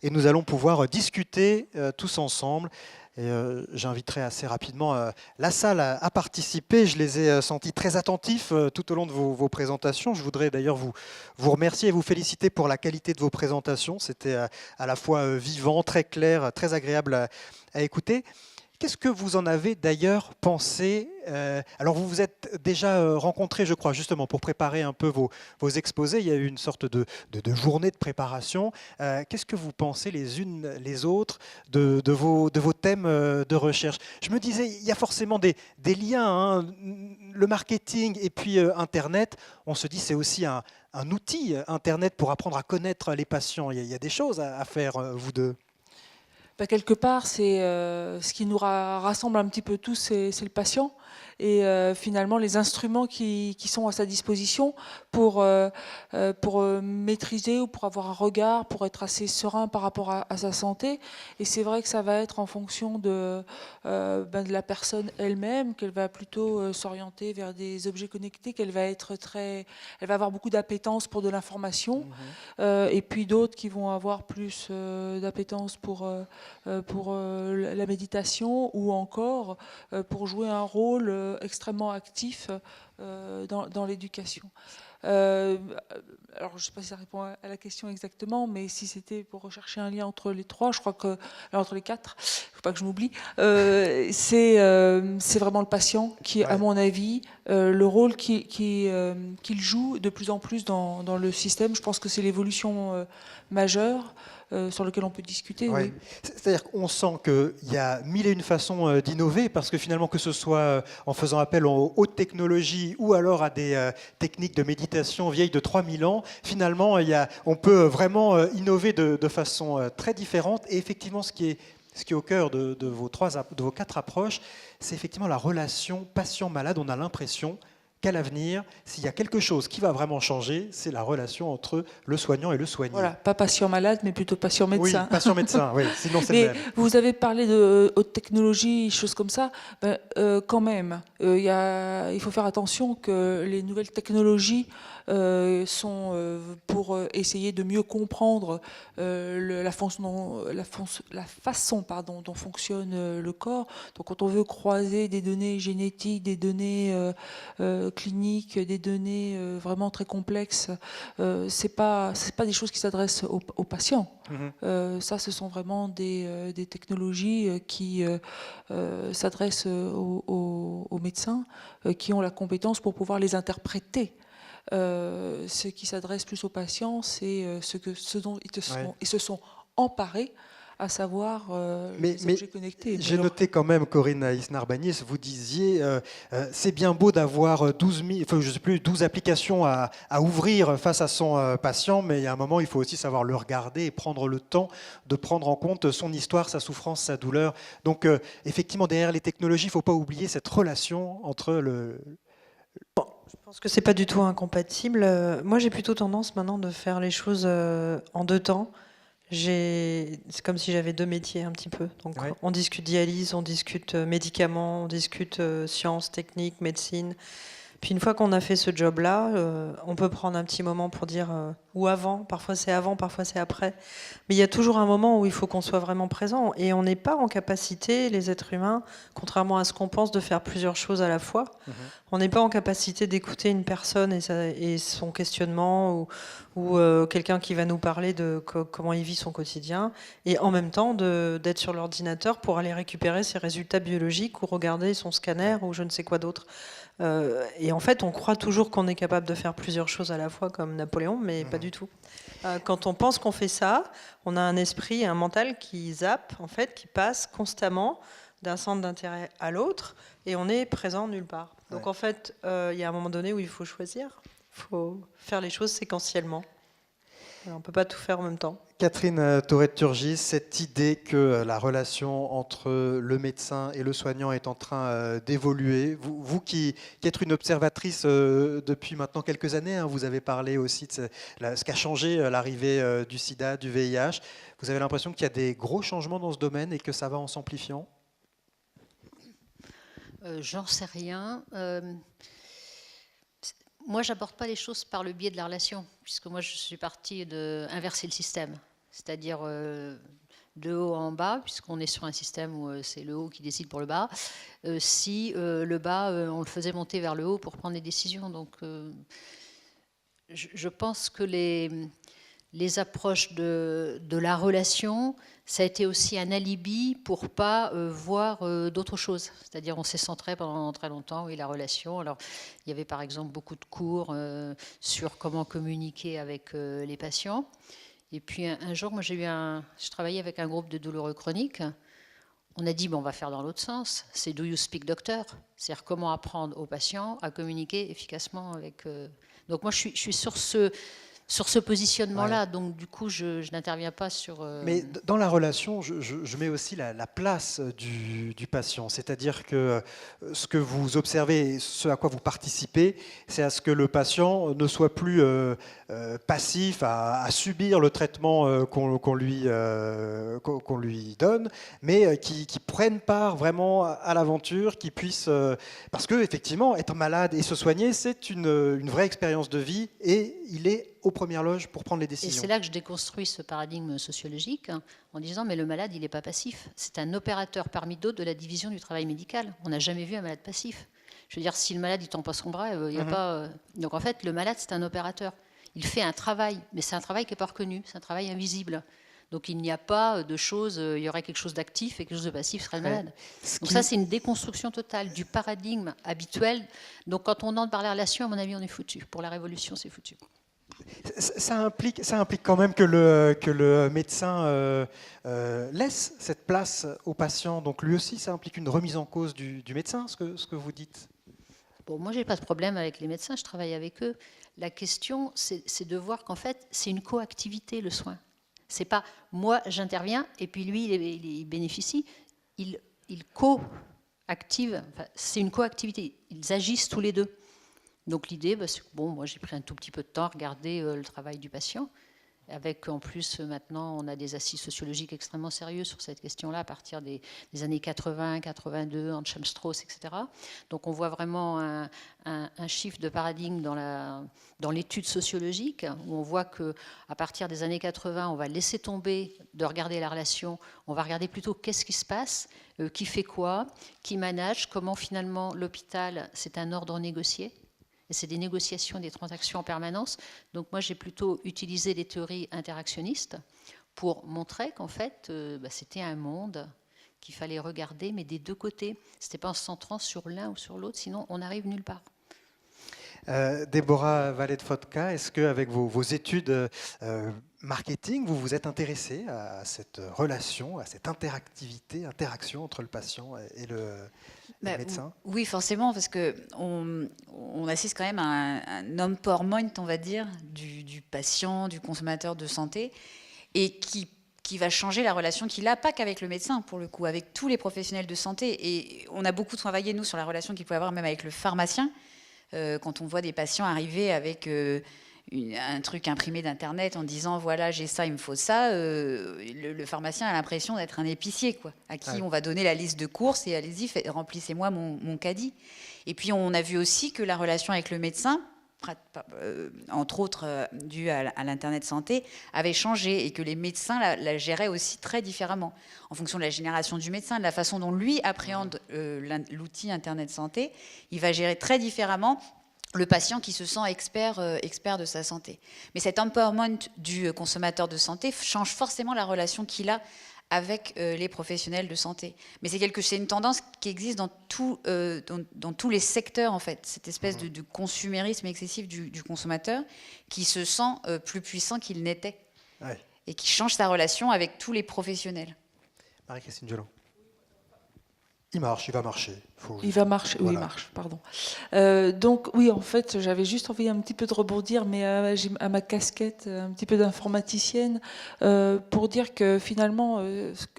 et nous allons pouvoir discuter tous ensemble. Et j'inviterai assez rapidement la salle à participer. Je les ai sentis très attentifs tout au long de vos présentations. Je voudrais d'ailleurs vous remercier et vous féliciter pour la qualité de vos présentations. C'était à la fois vivant, très clair, très agréable à écouter. Qu'est-ce que vous en avez d'ailleurs pensé? Alors vous vous êtes déjà rencontrés, je crois, justement pour préparer un peu vos exposés. Il y a eu une sorte de journée de préparation. Qu'est-ce que vous pensez les unes les autres de vos thèmes de recherche? Je me disais, il y a forcément des liens, hein. Le marketing et puis Internet. On se dit c'est aussi un outil, Internet, pour apprendre à connaître les patients. Il y a des choses à faire, vous deux. Ben, quelque part, c'est ce qui nous rassemble un petit peu tous, c'est le patient. Et finalement, les instruments qui sont à sa disposition pour maîtriser ou pour avoir un regard, pour être assez serein par rapport à sa santé. Et c'est vrai que ça va être en fonction de la personne elle-même, qu'elle va plutôt s'orienter vers des objets connectés, qu'elle va être elle va avoir beaucoup d'appétence pour de l'information. Et puis d'autres qui vont avoir plus d'appétence pour la méditation ou encore pour jouer un rôle extrêmement actif dans l'éducation. Alors, je ne sais pas si ça répond à la question exactement, mais si c'était pour rechercher un lien entre les trois, je crois que entre les quatre, il ne faut pas que je m'oublie, c'est vraiment le patient qui, à mon avis, le rôle qu'il joue de plus en plus dans le système. Je pense que c'est l'évolution majeure sur laquelle on peut discuter. Ouais. Oui. C'est-à-dire qu'on sent qu'il y a mille et une façons d'innover, parce que finalement, que ce soit en faisant appel aux hautes technologies ou alors à des techniques de méditation vieilles de 3000 ans, finalement, on peut vraiment innover de façon très différente. Et effectivement, ce qui est au cœur de vos quatre approches, c'est effectivement la relation patient-malade. On a l'impression qu'à l'avenir, s'il y a quelque chose qui va vraiment changer, c'est la relation entre le soignant et le soigné. Voilà, pas patient malade, mais plutôt patient médecin. Oui, patient-médecin, oui, sinon c'est Mais le même. vous avez parlé de haute technologie, choses comme ça. Quand même, il faut faire attention que les nouvelles technologies sont pour essayer de mieux comprendre la façon dont fonctionne le corps. Donc, quand on veut croiser des données génétiques, des données cliniques, des données vraiment très complexes, c'est pas des choses qui s'adressent aux patients. Ça, ce sont vraiment des technologies qui s'adressent aux médecins qui ont la compétence pour pouvoir les interpréter. Ce qui s'adresse plus aux patients, c'est ce dont ils se sont emparés, à savoir les objets connectés. J'ai noté quand même, Corinne Isnar-Bagnis, vous disiez c'est bien beau d'avoir 12 applications à ouvrir face à son patient, mais il y a un moment, il faut aussi savoir le regarder et prendre le temps de prendre en compte son histoire, sa souffrance, sa douleur. Donc, effectivement, derrière les technologies, il ne faut pas oublier cette relation entre le... Je pense que c'est pas du tout incompatible. Moi, j'ai plutôt tendance maintenant de faire les choses en deux temps. C'est comme si j'avais deux métiers un petit peu. Donc, Ouais. on discute dialyse, on discute médicaments, on discute sciences, techniques, médecine. Puis une fois qu'on a fait ce job-là, on peut prendre un petit moment pour dire ou avant, parfois c'est après. Mais il y a toujours un moment où il faut qu'on soit vraiment présent. Et on n'est pas en capacité, les êtres humains, contrairement à ce qu'on pense, de faire plusieurs choses à la fois. On n'est pas en capacité d'écouter une personne et son questionnement ou quelqu'un qui va nous parler de comment il vit son quotidien et en même temps d'être sur l'ordinateur pour aller récupérer ses résultats biologiques ou regarder son scanner ou je ne sais quoi d'autre. Et en fait, on croit toujours qu'on est capable de faire plusieurs choses à la fois comme Napoléon, mais pas du tout. Quand on pense qu'on fait ça, on a un esprit et un mental qui zappe, en fait, qui passe constamment d'un centre d'intérêt à l'autre et on est présent nulle part. Donc en fait, il y a un moment donné où il faut choisir. Il faut faire les choses séquentiellement. Alors, on ne peut pas tout faire en même temps. Catherine Tourette-Turgis, cette idée que la relation entre le médecin et le soignant est en train d'évoluer, vous qui êtes une observatrice depuis maintenant quelques années, hein, vous avez parlé aussi de ce qu'a changé l'arrivée du sida, du VIH, vous avez l'impression qu'il y a des gros changements dans ce domaine et que ça va en s'amplifiant? J'en sais rien. Moi, j'aborde pas les choses par le biais de la relation, puisque moi, je suis partie d'inverser le système. c'est-à-dire de haut en bas, puisqu'on est sur un système où c'est le haut qui décide pour le bas, si le bas, on le faisait monter vers le haut pour prendre des décisions. Donc je pense que les approches de la relation, ça a été aussi un alibi pour pas voir d'autres choses. C'est-à-dire on s'est centré pendant très longtemps, oui, la relation. Alors il y avait par exemple beaucoup de cours sur comment communiquer avec les patients. Et puis un jour, moi je travaillais avec un groupe de douloureux chroniques. On a dit, bon, on va faire dans l'autre sens. C'est do you speak doctor? C'est-à-dire comment apprendre aux patients à communiquer efficacement avec... Donc moi, je suis sur ce positionnement-là. Ouais. Donc du coup, je n'interviens pas sur... Mais dans la relation, je mets aussi la place du patient. C'est-à-dire que ce que vous observez, ce à quoi vous participez, c'est à ce que le patient ne soit plus passif à subir le traitement qu'on lui donne, mais qui prenne part vraiment à l'aventure, qui puisse... parce que effectivement, être malade et se soigner, c'est une vraie expérience de vie et il est aux premières loges pour prendre les décisions. Et c'est là que je déconstruis ce paradigme sociologique en disant mais le malade, il n'est pas passif. C'est un opérateur parmi d'autres de la division du travail médical. On n'a jamais vu un malade passif. Je veux dire, si le malade, il tend pas son bras, il n'y a pas... Donc en fait, le malade, c'est un opérateur. Il fait un travail, mais c'est un travail qui n'est pas reconnu, c'est un travail invisible. Donc il n'y a pas de choses, il y aurait quelque chose d'actif et quelque chose de passif serait le malade. Donc ça, c'est une déconstruction totale du paradigme habituel. Donc quand on entre par les relations, à mon avis, on est foutu. Pour la révolution, c'est foutu. Ça implique quand même que le médecin laisse cette place au patient. Donc lui aussi, ça implique une remise en cause du médecin, ce que vous dites. Bon, moi, je n'ai pas de problème avec les médecins, je travaille avec eux. La question, c'est de voir qu'en fait, c'est une coactivité, le soin. C'est pas moi, j'interviens, et puis lui, il bénéficie. Il co-active, enfin, c'est une coactivité. Ils agissent tous les deux. Donc l'idée, c'est que bon, moi j'ai pris un tout petit peu de temps à regarder le travail du patient, avec en plus maintenant on a des assises sociologiques extrêmement sérieuses sur cette question-là à partir des années 80, 82, Anselm Strauss, etc. Donc on voit vraiment un shift de paradigme dans l'étude sociologique, où on voit qu'à partir des années 80, on va laisser tomber de regarder la relation, on va regarder plutôt qu'est-ce qui se passe, qui fait quoi, qui manage, comment finalement l'hôpital, c'est un ordre négocié. Et c'est des négociations, des transactions en permanence. Donc moi, j'ai plutôt utilisé les théories interactionnistes pour montrer qu'en fait, c'était un monde qu'il fallait regarder, mais des deux côtés. Ce n'était pas en se centrant sur l'un ou sur l'autre, sinon on n'arrive nulle part. Déborah Vallet-Fotka, est-ce qu'avec vos études marketing, vous vous êtes intéressée à cette relation, à cette interaction entre le patient et le médecin? Oui, forcément, parce qu'on assiste quand même à un empowerment, on va dire, du patient, du consommateur de santé, et qui va changer la relation qu'il n'a, pas qu'avec le médecin, pour le coup, avec tous les professionnels de santé. Et on a beaucoup travaillé, nous, sur la relation qu'il pouvait avoir même avec le pharmacien, quand on voit des patients arriver avec un truc imprimé d'Internet en disant voilà, j'ai ça, il me faut ça, le pharmacien a l'impression d'être un épicier, quoi, à qui on va donner la liste de courses et allez-y, remplissez-moi mon caddie. Et puis on a vu aussi que la relation avec le médecin, entre autres dû à l'Internet santé, avait changé et que les médecins la géraient aussi très différemment en fonction de la génération du médecin, de la façon dont lui appréhende l'outil Internet santé. Il va gérer très différemment le patient qui se sent expert de sa santé. Mais cet empowerment du consommateur de santé change forcément la relation qu'il a avec les professionnels de santé. Mais c'est une tendance qui existe dans tous les secteurs, en fait. Cette espèce de consumérisme excessif du consommateur qui se sent plus puissant qu'il n'était. Ouais. Et qui change sa relation avec tous les professionnels. Marie-Christine Gelon. Il va marcher. Il va marcher, voilà. Oui, il marche, pardon. Donc, oui, en fait, j'avais juste envie un petit peu de rebondir, mais à ma casquette, un petit peu d'informaticienne, pour dire que finalement,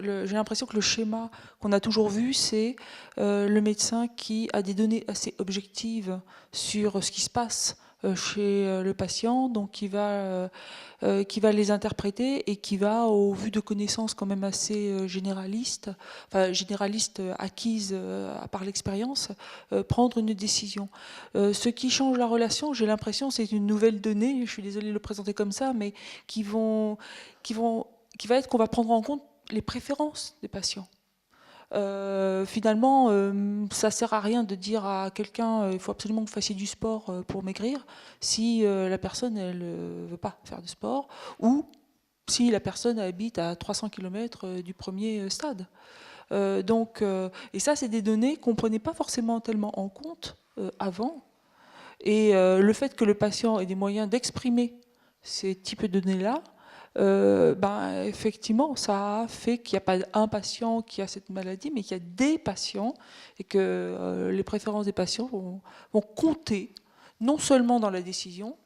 j'ai l'impression que le schéma qu'on a toujours vu, c'est le médecin qui a des données assez objectives sur ce qui se passe chez le patient, donc qui va les interpréter et qui va, au vu de connaissances quand même assez généralistes acquises par l'expérience, prendre une décision. Ce qui change la relation, j'ai l'impression, c'est une nouvelle donnée, je suis désolée de le présenter comme ça, mais qui vont qui va être qu'on va prendre en compte les préférences des patients. Finalement, ça sert à rien de dire à quelqu'un il faut absolument que vous fassiez du sport pour maigrir si la personne elle veut pas faire de sport ou si la personne habite à 300 km du premier stade. Et ça, c'est des données qu'on ne prenait pas forcément tellement en compte avant. Et le fait que le patient ait des moyens d'exprimer ces types de données-là, effectivement, ça fait qu'il n'y a pas un patient qui a cette maladie, mais qu'il y a des patients et que les préférences des patients vont compter, non seulement dans la décision,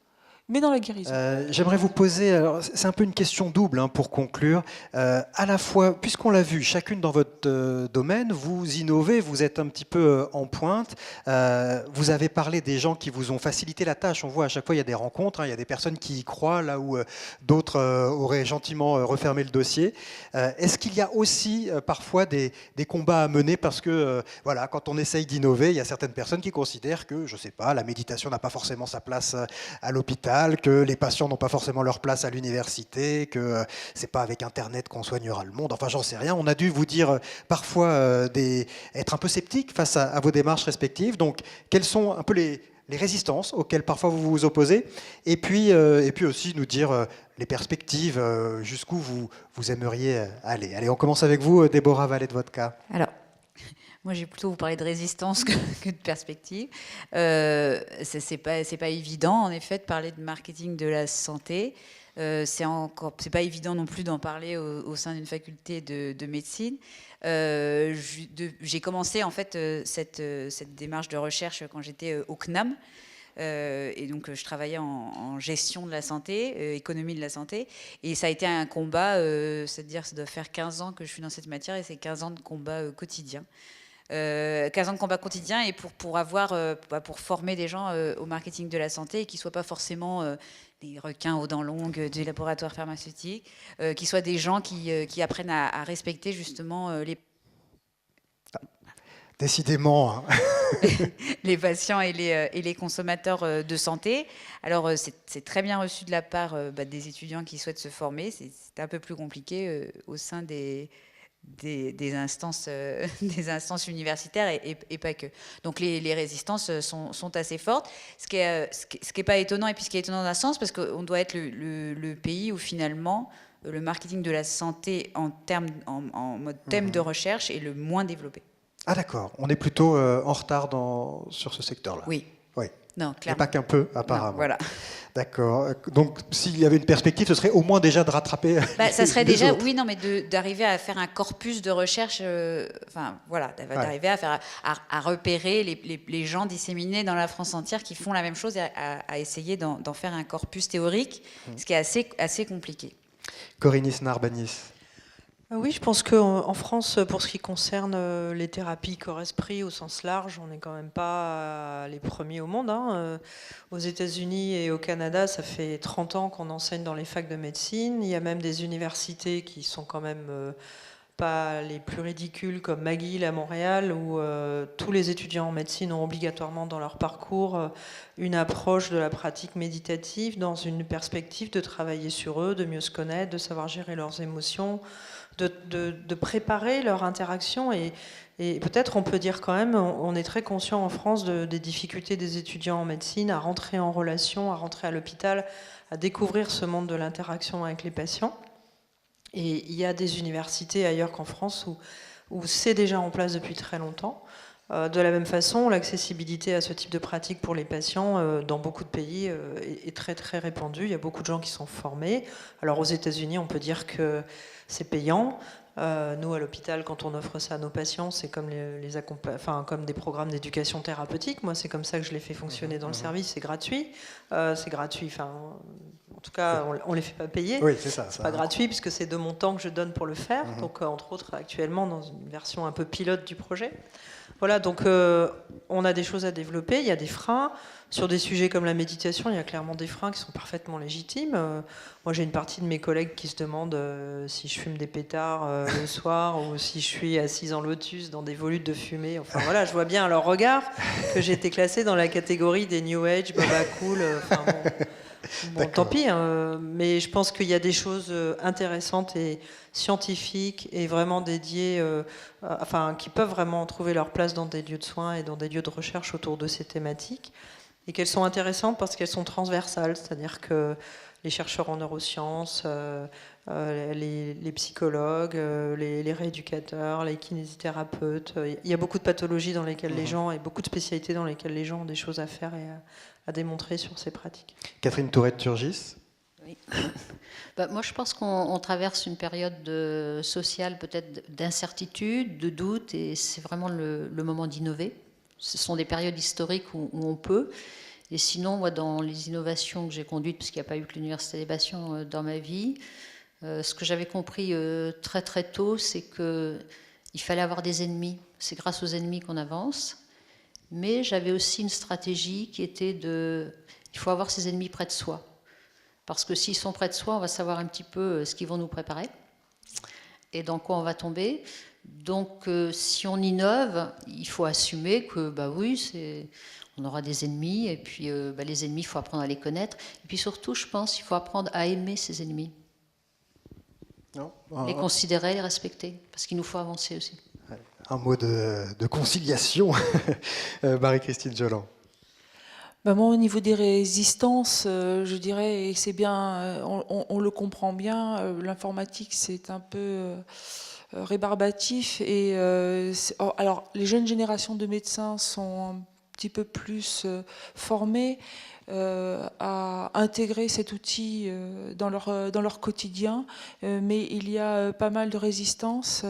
mais dans la guérison. J'aimerais vous poser, alors c'est un peu une question double pour conclure, à la fois, puisqu'on l'a vu, chacune dans votre domaine, vous innovez, vous êtes un petit peu en pointe, vous avez parlé des gens qui vous ont facilité la tâche, on voit à chaque fois il y a des rencontres, il y a des personnes qui y croient là où d'autres auraient gentiment refermé le dossier. Est-ce qu'il y a aussi parfois des combats à mener parce que voilà, quand on essaye d'innover, il y a certaines personnes qui considèrent que, je ne sais pas, la méditation n'a pas forcément sa place à l'hôpital, que les patients n'ont pas forcément leur place à l'université, que c'est pas avec Internet qu'on soignera le monde. Enfin, j'en sais rien. On a dû vous dire parfois être un peu sceptique face à vos démarches respectives. Donc, quelles sont un peu les résistances auxquelles parfois vous vous opposez, et puis aussi nous dire les perspectives, jusqu'où vous aimeriez aller. Allez, on commence avec vous, Déborah Vallée de Vodka. Alors, moi, j'ai plutôt vous parler de résistance que de perspective. C'est pas évident, en effet, de parler de marketing de la santé. C'est pas évident non plus d'en parler au sein d'une faculté de médecine. J'ai commencé en fait cette démarche de recherche quand j'étais au CNAM. Et donc je travaillais en gestion de la santé, économie de la santé, et ça a été un combat, c'est-à-dire ça doit faire 15 ans que je suis dans cette matière, et c'est 15 ans de combat quotidien. 15 ans de combat quotidien, et pour former des gens au marketing de la santé, et qui ne soient pas forcément des requins aux dents longues des laboratoires pharmaceutiques, qui soient des gens qui apprennent à respecter justement Décidément. les patients et les consommateurs de santé. Alors, c'est très bien reçu de la part des étudiants qui souhaitent se former. C'est un peu plus compliqué au sein des instances universitaires et pas que. Donc, les résistances sont assez fortes. Ce qui est pas étonnant, et puis ce qui est étonnant dans un sens, parce qu'on doit être le pays où finalement le marketing de la santé en mode thème de recherche est le moins développé. Ah d'accord, on est plutôt en retard sur ce secteur-là. Oui. Non, clairement. Et pas qu'un peu, apparemment. Non, voilà. D'accord. Donc, s'il y avait une perspective, ce serait au moins déjà de rattraper. Ça serait les déjà, autres. oui, non, mais d'arriver à faire un corpus de recherche, d'arriver à repérer les gens disséminés dans la France entière qui font la même chose, et à essayer d'en faire un corpus théorique, ce qui est assez compliqué. Corinne Narbanis. Oui, je pense qu'en France, pour ce qui concerne les thérapies corps-esprit au sens large, on n'est quand même pas les premiers au monde. Aux États-Unis et au Canada, ça fait 30 ans qu'on enseigne dans les facs de médecine. Il y a même des universités qui sont quand même pas les plus ridicules, comme McGill à Montréal, où tous les étudiants en médecine ont obligatoirement dans leur parcours une approche de la pratique méditative dans une perspective de travailler sur eux, de mieux se connaître, de savoir gérer leurs émotions, de préparer leur interaction. Et peut-être on peut dire quand même, on est très conscient en France des difficultés des étudiants en médecine à rentrer en relation, à rentrer à l'hôpital, à découvrir ce monde de l'interaction avec les patients. Et il y a des universités ailleurs qu'en France où c'est déjà en place depuis très longtemps. De la même façon, l'accessibilité à ce type de pratique pour les patients dans beaucoup de pays est très très répandue. Il y a beaucoup de gens qui sont formés. Alors aux États-Unis, on peut dire que c'est payant. Nous, à l'hôpital, quand on offre ça à nos patients, c'est comme comme des programmes d'éducation thérapeutique. Moi, c'est comme ça que je les fais fonctionner dans le service. C'est gratuit. C'est gratuit. En tout cas, on ne les fait pas payer. Oui, c'est ça. C'est pas gratuit puisque c'est de mon temps que je donne pour le faire. Donc, entre autres, actuellement, dans une version un peu pilote du projet. Voilà, donc on a des choses à développer. Il y a des freins. Sur des sujets comme la méditation, il y a clairement des freins qui sont parfaitement légitimes. Moi, j'ai une partie de mes collègues qui se demandent si je fume des pétards le soir ou si je suis assise en lotus dans des volutes de fumée. Enfin voilà, je vois bien à leur regard que j'ai été classée dans la catégorie des New Age, Baba Cool. Bon, D'accord. tant pis, hein, mais je pense qu'il y a des choses intéressantes et scientifiques et vraiment dédiées, enfin, qui peuvent vraiment trouver leur place dans des lieux de soins et dans des lieux de recherche autour de ces thématiques. Et qu'elles sont intéressantes parce qu'elles sont transversales, c'est-à-dire que les chercheurs en neurosciences, les psychologues, les rééducateurs, les kinésithérapeutes, il y a beaucoup de pathologies dans lesquelles les gens, et beaucoup de spécialités dans lesquelles les gens ont des choses à faire et à démontrer sur ces pratiques. Catherine Tourette-Turgis. Oui. Moi, je pense qu'on traverse une période sociale peut-être d'incertitude, de doute, et c'est vraiment le moment d'innover. Ce sont des périodes historiques où on peut. Et sinon, moi, dans les innovations que j'ai conduites, parce qu'il n'y a pas eu que l'Université des patients dans ma vie, ce que j'avais compris très très tôt, c'est qu'il fallait avoir des ennemis. C'est grâce aux ennemis qu'on avance. Mais j'avais aussi une stratégie qui était il faut avoir ses ennemis près de soi. Parce que s'ils sont près de soi, on va savoir un petit peu ce qu'ils vont nous préparer et dans quoi on va tomber. Donc, si on innove, il faut assumer que, bah oui, on aura des ennemis, et puis les ennemis, il faut apprendre à les connaître. Et puis surtout, je pense qu'il faut apprendre à aimer ses ennemis. Non. Les considérer, les respecter, parce qu'il nous faut avancer aussi. Un mot de conciliation. Marie-Christine Joland. Moi, au niveau des résistances, je dirais, et c'est bien, on le comprend bien, l'informatique, c'est un peu rébarbatif. Et alors, les jeunes générations de médecins sont un petit peu plus formés à intégrer cet outil dans leur quotidien, mais il y a pas mal de résistance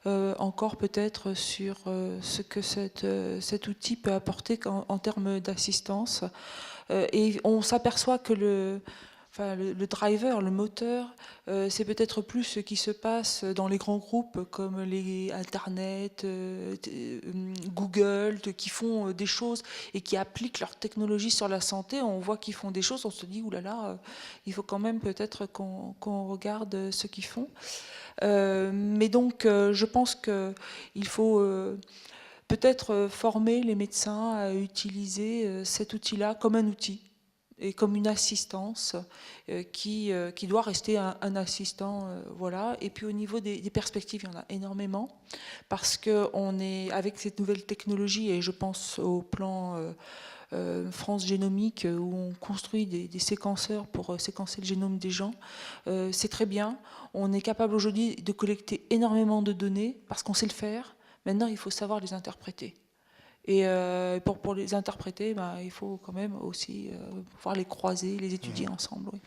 encore peut-être sur ce que cet outil peut apporter en termes d'assistance. Et on s'aperçoit que le driver, le moteur, c'est peut-être plus ce qui se passe dans les grands groupes comme les Internet, Google, qui font des choses et qui appliquent leur technologie sur la santé. On voit qu'ils font des choses, on se dit, oulala, il faut quand même peut-être qu'on regarde ce qu'ils font. Mais donc, je pense qu'il faut peut-être former les médecins à utiliser cet outil-là comme un outil et comme une assistance qui doit rester un assistant, voilà. Et puis au niveau des perspectives, il y en a énormément, parce qu'on est avec cette nouvelle technologie, et je pense au plan France Génomique, où on construit des séquenceurs pour séquencer le génome des gens. C'est très bien. On est capable aujourd'hui de collecter énormément de données, parce qu'on sait le faire. Maintenant, il faut savoir les interpréter. Et pour les interpréter, il faut quand même aussi pouvoir les croiser, les étudier ensemble. Oui.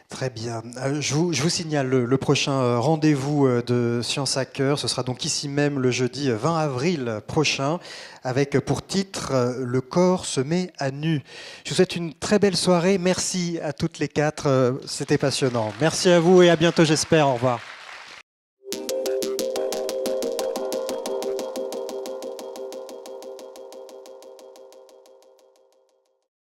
Très bien. Je vous signale le prochain rendez-vous de Science à Cœur. Ce sera donc ici même le jeudi 20 avril prochain, avec pour titre « Le corps se met à nu ». Je vous souhaite une très belle soirée. Merci à toutes les quatre. C'était passionnant. Merci à vous et à bientôt, j'espère. Au revoir.